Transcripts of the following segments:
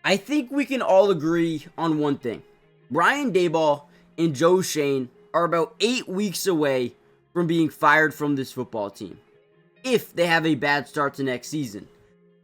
I think we can all agree on one thing. Brian Daboll and Joe Schoen are about 8 weeks away from being fired from this football team, if they have a bad start to next season.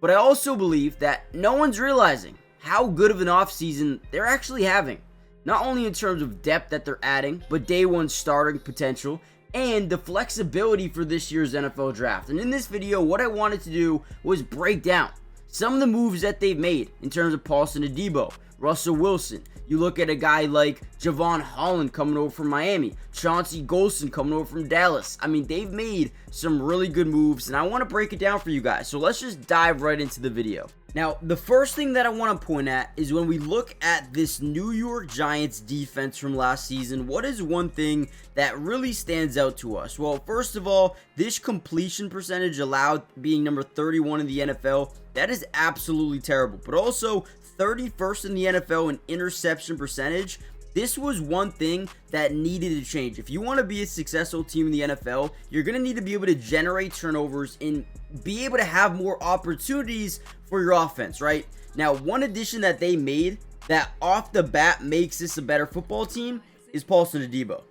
But I also believe that no one's realizing how good of an offseason they're actually having. Not only in terms of depth that they're adding, but day one starting potential and the flexibility for this year's NFL draft. And in this video, what I wanted to do was break down some of the moves that they've made in terms of Paulson Adebo, Russell Wilson. You look at a guy like Jevon Holland coming over from Miami, Chauncey Golston coming over from Dallas. I mean, they've made some really good moves, and I want to break it down for you guys. So let's just dive right into the video. Now, the first thing that I want to point at is when we look at this New York Giants defense from last season, what is one thing that really stands out to us? Well, first of all, this completion percentage allowed being number 31 in the NFL, that is absolutely terrible. But also 31st in the NFL in interception percentage. This was one thing that needed to change. If you want to be a successful team in the NFL, you're going to need to be able to generate turnovers and be able to have more opportunities for your offense, right? Now, one addition that they made that off the bat makes this a better football team is Paulson Adebo.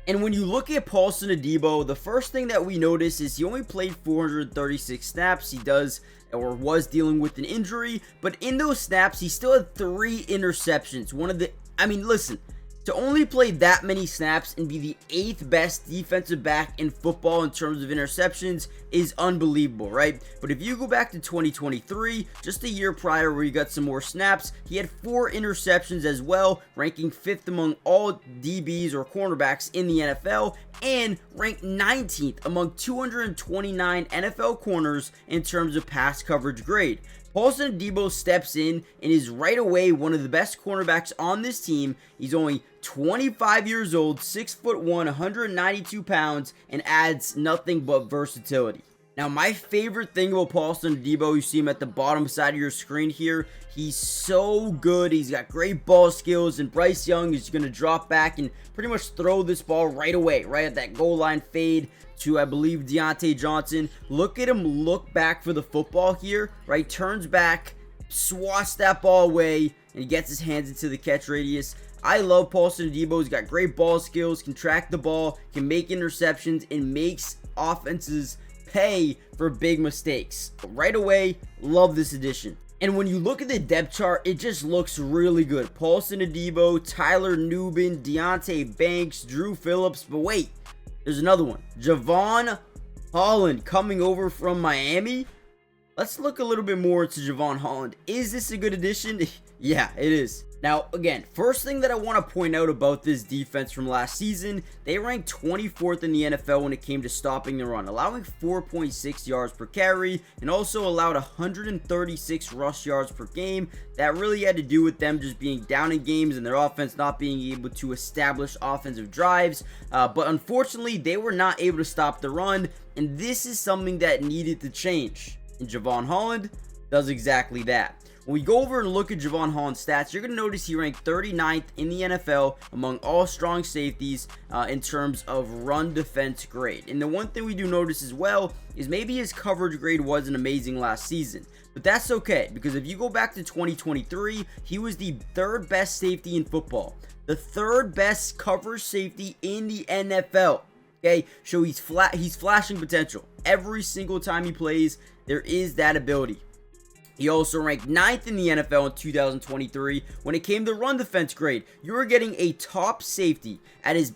And when you look at Paulson Adebo, the first thing that we notice is he only played 436 snaps. He was dealing with an injury, but in those snaps, he still had 3 interceptions. Listen, to only play that many snaps and be the 8th best defensive back in football in terms of interceptions is unbelievable, right? But if you go back to 2023, just a year prior where he got some more snaps, he had 4 interceptions as well, ranking 5th among all DBs or cornerbacks in the NFL, and ranked 19th among 229 NFL corners in terms of pass coverage grade. Paulson Adebo steps in and is right away one of the best cornerbacks on this team. He's only 25 years old, 6'1", 192 pounds, and adds nothing but versatility. Now, my favorite thing about Paulson Adebo, you see him at the bottom side of your screen here. He's so good. He's got great ball skills, and Bryce Young is going to drop back and pretty much throw this ball right away, right at that goal line fade to, I believe, Deontay Johnson. Look at him look back for the football here, right? Turns back, swats that ball away, and gets his hands into the catch radius. I love Paulson Adebo. He's got great ball skills, can track the ball, can make interceptions, and makes offenses pay for big mistakes. Right away, love this addition. And when you look at the depth chart, it just looks really good. Paulson Adebo, Tyler Nubin, Deontay Banks, Drew Phillips. But wait, there's another one. Jevon Holland coming over from Miami. Let's look a little bit more into Jevon Holland. Is this a good addition? Yeah, it is. Now, again, first thing that I want to point out about this defense from last season, they ranked 24th in the NFL when it came to stopping the run, allowing 4.6 yards per carry, and also allowed 136 rush yards per game. That really had to do with them just being down in games and their offense not being able to establish offensive drives. But unfortunately, they were not able to stop the run, and this is something that needed to change. And Jevon Holland does exactly that. When we go over and look at Jevon Holland's stats, you're going to notice he ranked 39th in the NFL among all strong safeties in terms of run defense grade. And the one thing we do notice as well is maybe his coverage grade wasn't amazing last season. But that's okay, because if you go back to 2023, he was the 3rd best safety in football. The 3rd best coverage safety in the NFL. Okay, so he's flashing potential. Every single time he plays, there is that ability. He also ranked 9th in the NFL in 2023 when it came to run defense grade. You were getting a top safety at his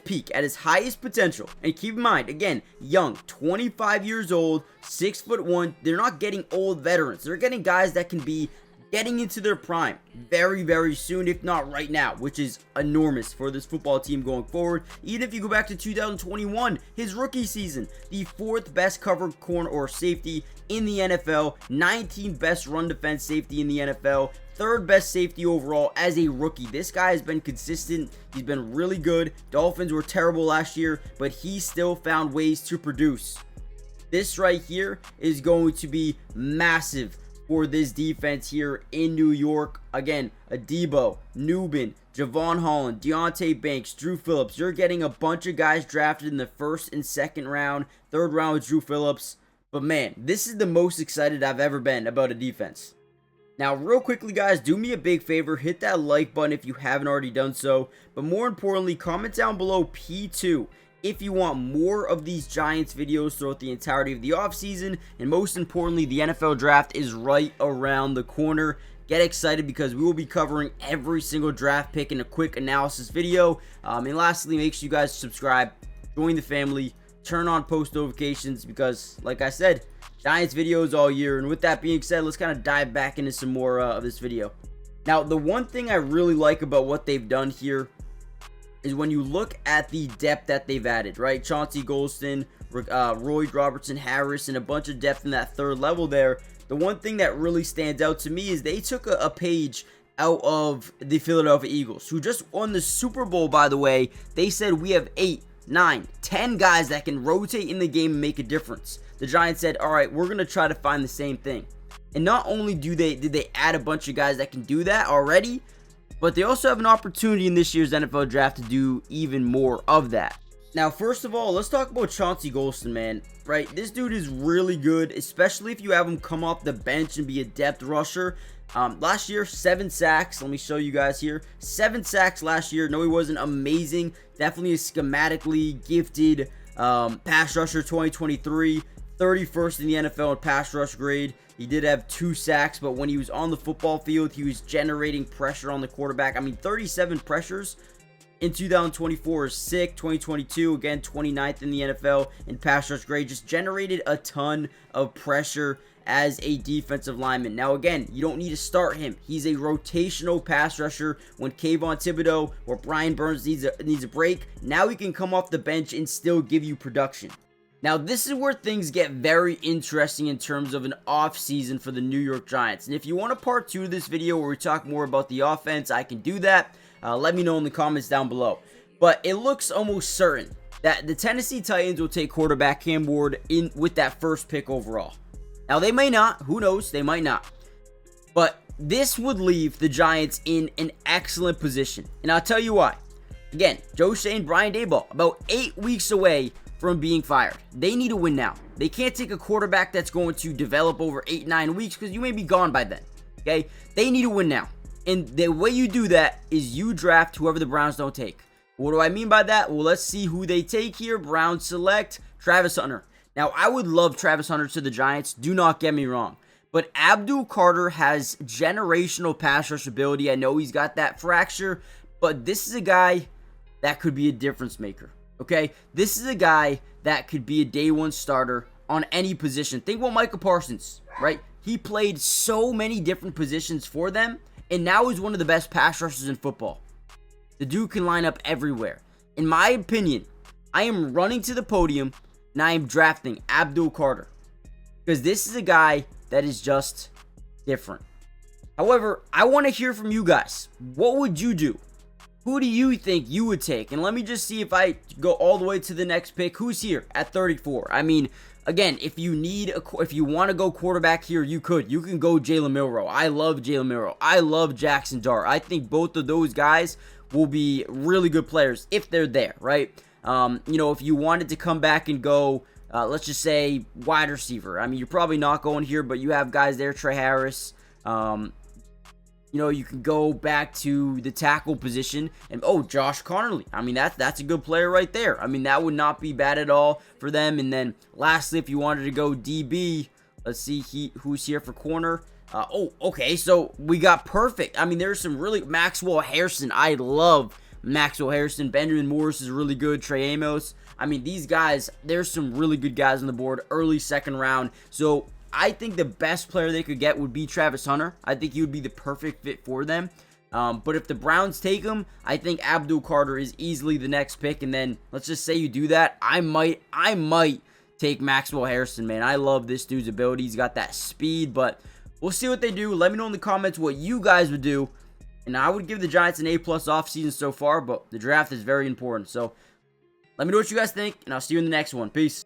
peak, at his highest potential. And keep in mind, again, young, 25 years old, 6'1". They're not getting old veterans. They're getting guys that can be getting into their prime very, very soon, if not right now, which is enormous for this football team going forward. Even if you go back to 2021, his rookie season, the 4th best covered corner or safety in the NFL, 19th best run defense safety in the NFL, 3rd best safety overall as a rookie. This guy has been consistent. He's been really good. Dolphins were terrible last year, but he still found ways to produce. This right here is going to be massive for this defense here in New York. Again, Adebo, Nubin, Jevon Holland, Deontay Banks, Drew Phillips. You're getting a bunch of guys drafted in the 1st and 2nd round. 3rd round with Drew Phillips. But man, this is the most excited I've ever been about a defense. Now, real quickly, guys, do me a big favor. Hit that like button if you haven't already done so. But more importantly, comment down below P2 if you want more of these Giants videos throughout the entirety of the offseason. And most importantly, the NFL draft is right around the corner. Get excited because we will be covering every single draft pick in a quick analysis video. And lastly, make sure you guys subscribe, join the family, turn on post notifications because, like I said, Giants videos all year. And with that being said, let's kind of dive back into some more of this video. Now, the one thing I really like about what they've done here is when you look at the depth that they've added, right? Chauncey Golston, Royd Robertson Harris, and a bunch of depth in that third level there. The one thing that really stands out to me is they took a page out of the Philadelphia Eagles, who just won the Super Bowl, by the way. They said we have 8, 9, 10 guys that can rotate in the game and make a difference. The Giants said, all right, we're going to try to find the same thing. And not only did they add a bunch of guys that can do that already, but they also have an opportunity in this year's NFL draft to do even more of that. Now, first of all, let's talk about Chauncey Golston, man. Right, this dude is really good, especially if you have him come off the bench and be a depth rusher. Last year, 7 sacks. Let me show you guys here. 7 sacks last year. No, he wasn't amazing. Definitely a schematically gifted pass rusher. 2023, 31st in the NFL in pass rush grade. He did have 2 sacks, but when he was on the football field, he was generating pressure on the quarterback. I mean, 37 pressures in 2024 is sick. 2022, again, 29th in the NFL in pass rush grade. Just generated a ton of pressure as a defensive lineman. Now, again, you don't need to start him. He's a rotational pass rusher. When Kayvon Thibodeaux or Brian Burns needs a break, now he can come off the bench and still give you production. Now, this is where things get very interesting in terms of an off season for the New York Giants. And if you want a part 2 of this video where we talk more about the offense, I can do that. Let me know in the comments down below. But it looks almost certain that the Tennessee Titans will take quarterback Cam Ward in with that first pick overall. Now, they may not. Who knows? They might not. But this would leave the Giants in an excellent position. And I'll tell you why. Again, Joe Schoen, Brian Daboll, about 8 weeks away from being fired. They need to win now. They can't take a quarterback that's going to develop over 8-9 weeks because you may be gone by then. Okay? They need to win now. And the way you do that is you draft whoever the Browns don't take. What do I mean by that? Well, let's see who they take here. Browns select Travis Hunter. Now, I would love Travis Hunter to the Giants. Do not get me wrong. But Abdul Carter has generational pass rush ability. I know he's got that fracture. But this is a guy that could be a difference maker. Okay? This is a guy that could be a day one starter on any position. Think about Micah Parsons, right? He played so many different positions for them. And now he's one of the best pass rushers in football. The dude can line up everywhere. In my opinion, I am running to the podium and I am drafting Abdul Carter. Because this is a guy that is just different. However, I want to hear from you guys. What would you do? Who do you think you would take? And let me just see if I go all the way to the next pick. Who's here at 34? I mean, again, if you want to go quarterback here, you could. You can go Jalen Milroe. I love Jalen Milroe. I love Jackson Dart. I think both of those guys will be really good players if they're there, right? If you wanted to come back and go, let's just say wide receiver. I mean, you're probably not going here, but you have guys there, Trey Harris. You can go back to the tackle position and Josh Connerly. I mean, that's a good player right there. I mean, that would not be bad at all for them. And then lastly, if you wanted to go DB, let's see who's here for corner. Okay, so we got perfect. I mean, there's some really Maxwell Harrison. I love Maxwell Harrison. Benjamin Morris is really good. Trey Amos. I mean, these guys, there's some really good guys on the board. Early second round. So I think the best player they could get would be Travis Hunter. I think he would be the perfect fit for them. But if the Browns take him, I think Abdul Carter is easily the next pick. And then let's just say you do that, I might take Maxwell Harrison, man. I love this dude's ability. He's got that speed, but we'll see what they do. Let me know in the comments what you guys would do. And I would give the Giants an A+ offseason so far, but the draft is very important. So let me know what you guys think, and I'll see you in the next one. Peace.